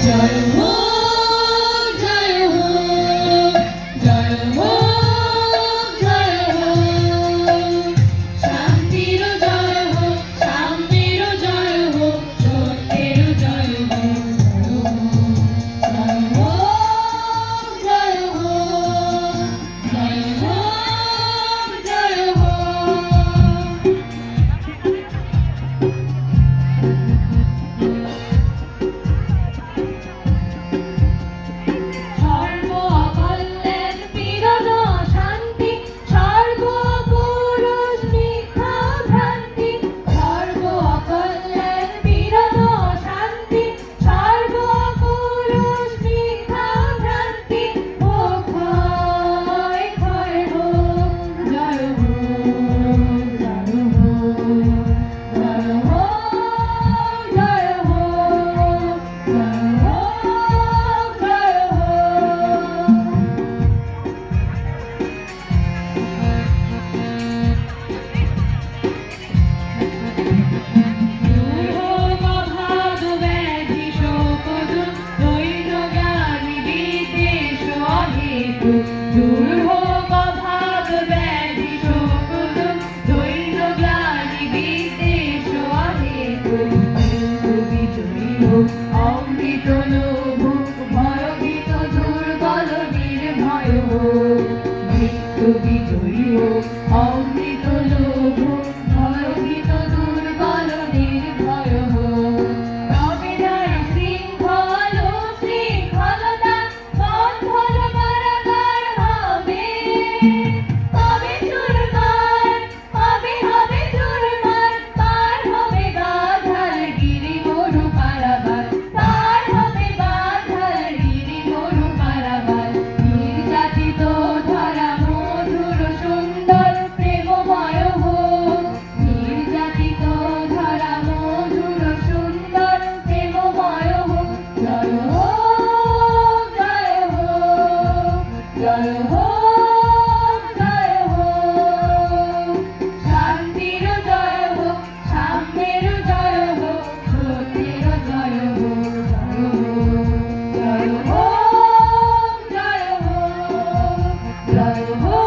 জয় হোক জয় হোক জয় হোক জয় হোক শান্তির জয় হোক সাম্যের জয় হোক সত্যের জয় হোক জয় হোক জয় হোক জয় হোক জয় হোক। সর্বকল্যাণ পীড়ন শান্তি সর্বপুরুষ মিথ্যা ভ্রান্তি সর্বকল্যাণ পীড়ন শান্তি সর্বপুরুষ মিথ্যা ভ্রান্তি ও ক্ষয় ক্ষয় হোক জয় হোক জয় হোক জয় হোক জয় হোক জয় হোক জয় দূর হোক অভাব ব্যাধি শোক দৈন্য জ্ঞানী বিদ্বেষ অহেতু দূর হোক অভাব ব্যাধি শোক দৈন্য জ্ঞানী বিদ্বেষ অহেতু মৃত্যু বিজয়ী হোক অমৃত লোভ ভয়ভীত দুর্বল নির্ভয় হোক মৃত্যু বিজয়ী হোক অমৃত লোভ ভয়ভীত দুর্বল নির্ভয় হোক তবে নাই শৃঙ্খল শৃঙ্খলতা বন্ধন কারাগার হবে তবে চুরমার হবে হবে চুরমার পার হবে বাধার গিরি মরু কারাগার পার হবে বাধার গিরি মরু কারাগার নির্যাতিত ধরা মধুর সুন্দর প্রেমময় হোক নির্যাতিত ধরা মধুর সুন্দর প্রেমময় হোক জয় হোক জয় হোক জয় হোক জয় হোক শান্তির জয় হোক সাম্যের জয় হোক সত্যের জয় হোক জয় হোক জয় হোক জয় হোক জয় হোক